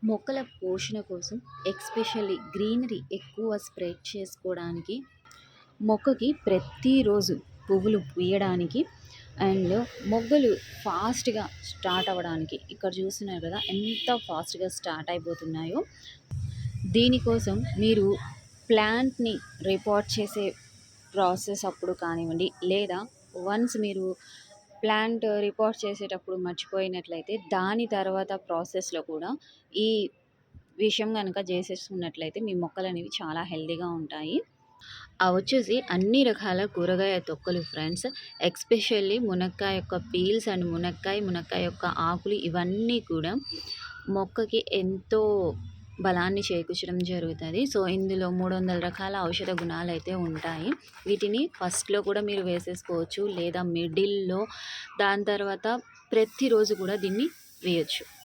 మొక్కల పోషణ కోసం ఎక్స్పెషల్లీ గ్రీనరీ ఎక్కువ స్ప్రెడ్ చేసుకోవడానికి మొక్కకి ప్రతిరోజు పువ్వులు పూయడానికి అండ్ మొగ్గలు ఫాస్ట్గా స్టార్ట్ అవ్వడానికి ఇక్కడ చూస్తున్నారు కదా ఎంత ఫాస్ట్గా స్టార్ట్ అయిపోతున్నాయో. దీనికోసం మీరు ప్లాంట్ని రిపోర్ట్ చేసే ప్రాసెస్ అప్పుడు కానివ్వండి, లేదా వన్స్ మీరు ప్లాంట్ రిపోర్ట్ చేసేటప్పుడు మర్చిపోయినట్లయితే దాని తర్వాత ప్రాసెస్లో కూడా ఈ విషయం కనుక చేసేసుకున్నట్లయితే మీ మొక్కలు అనేవి చాలా హెల్తీగా ఉంటాయి. అవి వచ్చేసి అన్ని రకాల కూరగాయ తొక్కలు ఫ్రెండ్స్. ఎక్స్పెషల్లీ మునక్కాయ యొక్క పీల్స్ అండ్ మునక్కాయ యొక్క ఆకులు ఇవన్నీ కూడా మొక్కకి ఎంతో బలాన్ని చేకూర్చడం జరుగుతుంది. సో ఇందులో 300 రకాల ఔషధ గుణాలు అయితే ఉంటాయి. వీటిని ఫస్ట్లో కూడా మీరు వేసేసుకోవచ్చు, లేదా మిడిల్లో, దాని తర్వాత ప్రతిరోజు కూడా దీన్ని వేయచ్చు.